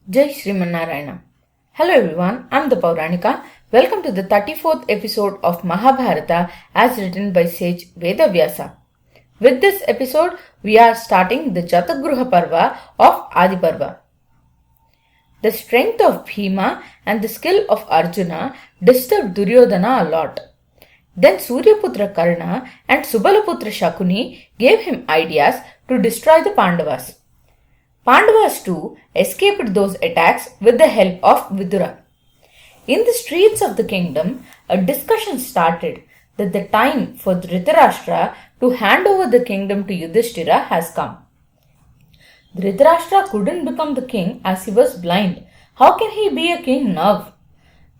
Jai Srimanarayana. Hello everyone, I am the Pauranika. Welcome to the 34th episode of Mahabharata as written by sage Vedavyasa. With this episode, we are starting the Jathugruha Parva of Adi Parva. The strength of Bhima and the skill of Arjuna disturbed Duryodhana a lot. Then Suryaputra Karna and Subalaputra Shakuni gave him ideas to destroy the Pandavas. Pandavas too escaped those attacks with the help of Vidura. In the streets of the kingdom, a discussion started that the time for Dhritarashtra to hand over the kingdom to Yudhishthira has come. Dhritarashtra couldn't become the king as he was blind. How can he be a king now?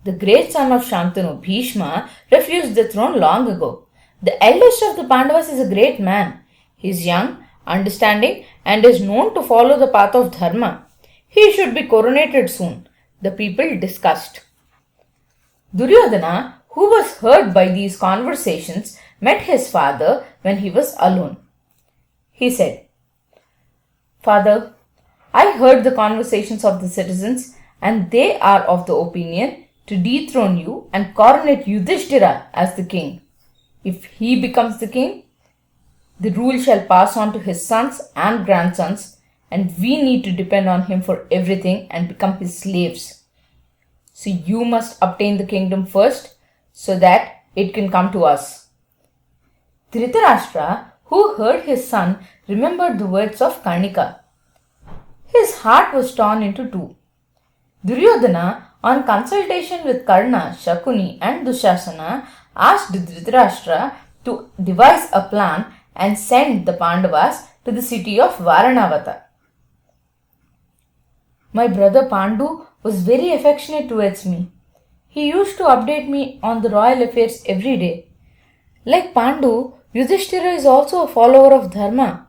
The great son of Shantanu, Bhishma, refused the throne long ago. The eldest of the Pandavas is a great man. He is young, understanding, and is known to follow the path of Dharma. He should be coronated soon. The people discussed. Duryodhana, who was hurt by these conversations, met his father when he was alone. He said, "Father, I heard the conversations of the citizens, and they are of the opinion to dethrone you and coronate Yudhishthira as the king. If he becomes the king, the rule shall pass on to his sons and grandsons, and we need to depend on him for everything and become his slaves. So you must obtain the kingdom first, so that it can come to us." Dhritarashtra, who heard his son, remembered the words of Karnika. His heart was torn into two. Duryodhana, on consultation with Karna, Shakuni, and Dushasana, asked Dhritarashtra to devise a plan and send the Pandavas to the city of Varanavata. My brother Pandu was very affectionate towards me. He used to update me on the royal affairs every day. Like Pandu, Yudhishthira is also a follower of Dharma.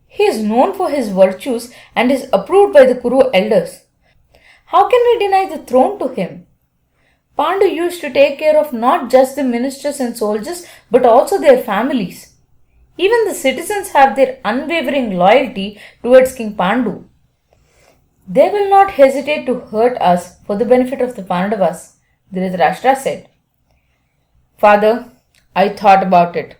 He is known for his virtues and is approved by the Kuru elders. How can we deny the throne to him? Pandu used to take care of not just the ministers and soldiers but also their families. Even the citizens have their unwavering loyalty towards King Pandu. They will not hesitate to hurt us for the benefit of the Pandavas, Dhritarashtra said. Father, I thought about it.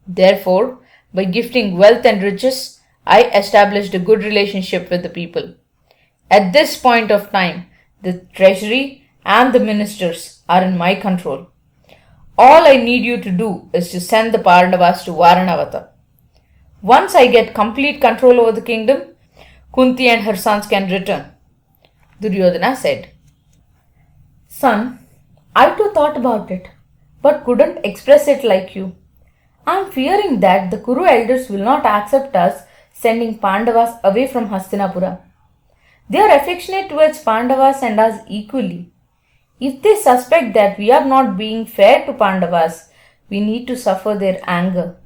Therefore, by gifting wealth and riches, I established a good relationship with the people. At this point of time, the treasury and the ministers are in my control. All I need you to do is to send the Pandavas to Varanavata. Once I get complete control over the kingdom, Kunti and her sons can return. Duryodhana said, Son, I too thought about it, but couldn't express it like you. I am fearing that the Kuru elders will not accept us sending Pandavas away from Hastinapura. They are affectionate towards Pandavas and us equally. If they suspect that we are not being fair to Pandavas, we need to suffer their anger.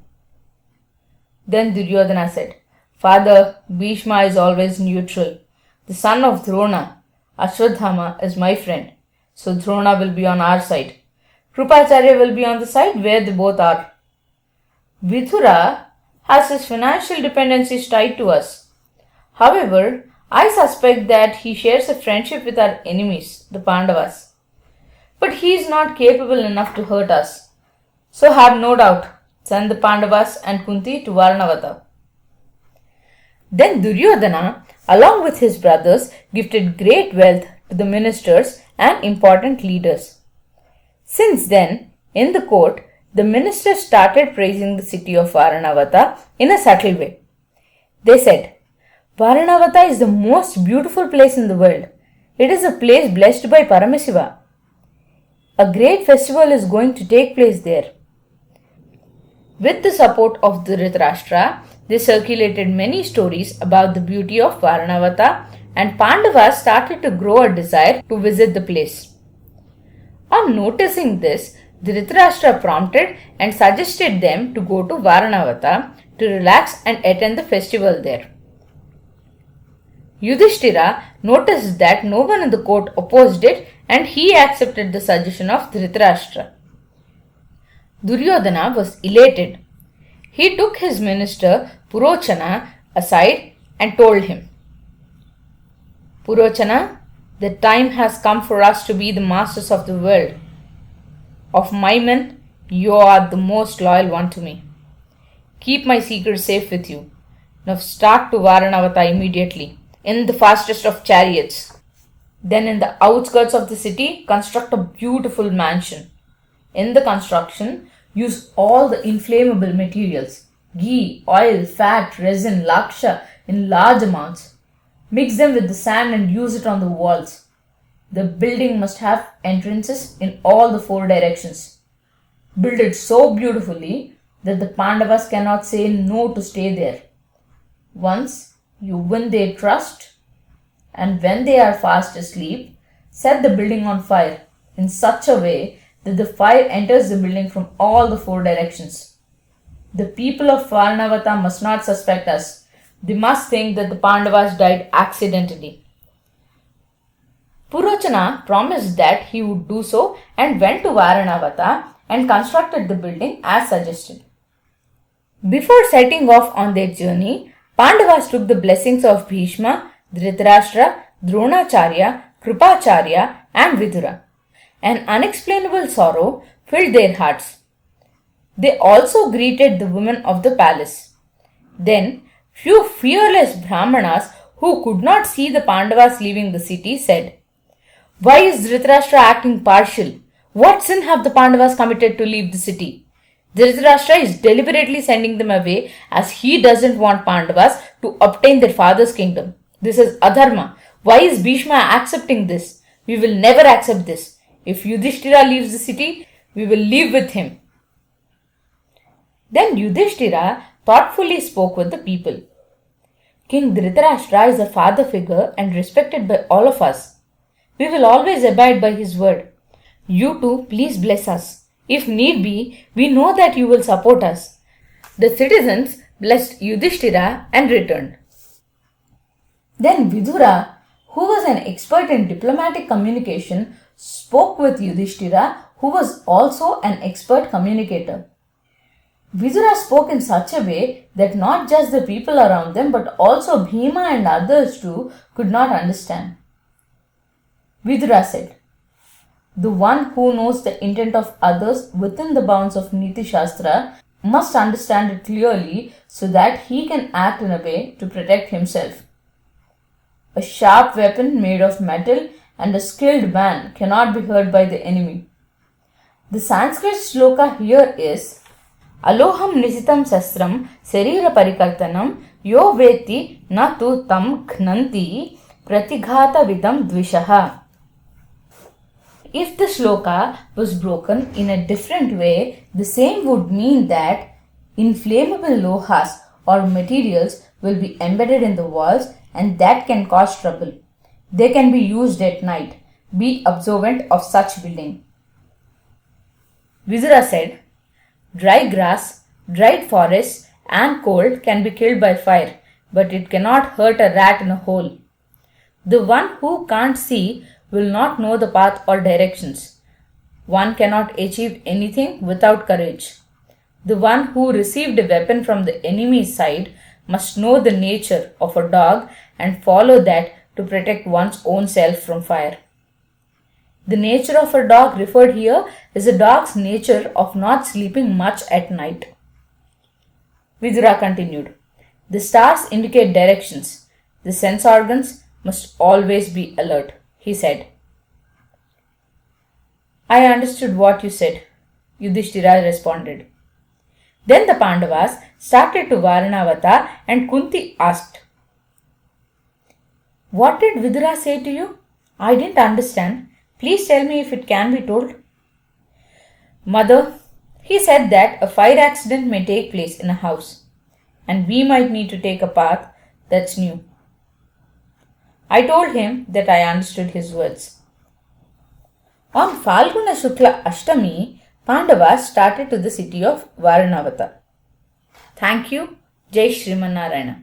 Then Duryodhana said, Father, Bhishma is always neutral. The son of Drona, Ashwadhama, is my friend. So Drona will be on our side. Krupacharya will be on the side where they both are. Vidura has his financial dependencies tied to us. However, I suspect that he shares a friendship with our enemies, the Pandavas. But he is not capable enough to hurt us. So have no doubt, send the Pandavas and Kunti to Varanavata. Then Duryodhana, along with his brothers, gifted great wealth to the ministers and important leaders. Since then, in the court, the ministers started praising the city of Varanavata in a subtle way. They said, Varanavata is the most beautiful place in the world. It is a place blessed by Paramasiva. A great festival is going to take place there. With the support of Dhritarashtra, they circulated many stories about the beauty of Varanavata, and Pandavas started to grow a desire to visit the place. On noticing this, Dhritarashtra prompted and suggested them to go to Varanavata to relax and attend the festival there. Yudhishthira noticed that no one in the court opposed it and he accepted the suggestion of Dhritarashtra. Duryodhana was elated. He took his minister Purochana aside and told him, Purochana, The time has come for us to be the masters of the world. Of my men, you are the most loyal one to me. Keep my secret safe with you. Now start to Varanavata immediately, in the fastest of chariots. Then in the outskirts of the city, construct a beautiful mansion. In the construction, use all the inflammable materials, ghee, oil, fat, resin, laksha in large amounts. Mix them with the sand and use it on the walls. The building must have entrances in all the four directions. Build it so beautifully that the Pandavas cannot say no to stay there. Once you win their trust, and when they are fast asleep, set the building on fire in such a way that the fire enters the building from all the four directions. The people of Varnavata must not suspect us. They must think that the Pandavas died accidentally. Purochana promised that he would do so and went to Varanavata and constructed the building as suggested. Before setting off on their journey, Pandavas took the blessings of Bhishma, Dhritarashtra, Dronacharya, Kripacharya and Vidura. An unexplainable sorrow filled their hearts. They also greeted the women of the palace. Then, few fearless Brahmanas who could not see the Pandavas leaving the city said, "Why is Dhritarashtra acting partial? What sin have the Pandavas committed to leave the city? Dhritarashtra is deliberately sending them away as he doesn't want Pandavas to obtain their father's kingdom. This is adharma. Why is Bhishma accepting this? We will never accept this. If Yudhishthira leaves the city, we will leave with him." Then Yudhishthira thoughtfully spoke with the people. "King Dhritarashtra is a father figure and respected by all of us. We will always abide by his word. You too, please bless us. If need be, we know that you will support us." The citizens blessed Yudhishthira and returned. Then Vidura, who was an expert in diplomatic communication, spoke with Yudhishthira, who was also an expert communicator. Vidura spoke in such a way that not just the people around them but also Bhima and others too could not understand. Vidura said, "The one who knows the intent of others within the bounds of Niti Shastra must understand it clearly so that he can act in a way to protect himself. A sharp weapon made of metal and a skilled man cannot be hurt by the enemy." The Sanskrit shloka here is Aloham nisitam sastram sarira parikartanam yo veti na tu tam khnanti pratighata vidam dvishaha. If the shloka was broken in a different way, the same would mean that inflammable lohas or materials will be embedded in the walls and that can cause trouble. They can be used at night. Be observant of such building. Vidura said, "Dry grass, dried forests and cold can be killed by fire, but it cannot hurt a rat in a hole. The one who can't see will not know the path or directions. One cannot achieve anything without courage. The one who received a weapon from the enemy's side must know the nature of a dog and follow that to protect one's own self from fire." The nature of a dog referred here is a dog's nature of not sleeping much at night. Vidura continued, "The stars indicate directions. The sense organs must always be alert," he said. "I understood what you said," Yudhishthira responded. Then the Pandavas started to Varanavata and Kunti asked, "What did Vidura say to you? I didn't understand. Please tell me if it can be told." "Mother, he said that a fire accident may take place in a house and we might need to take a path that's new. I told him that I understood his words." On Falguna Shukla Ashtami, Pandavas started to the city of Varanavata. Thank you. Jai Shriman Narayana.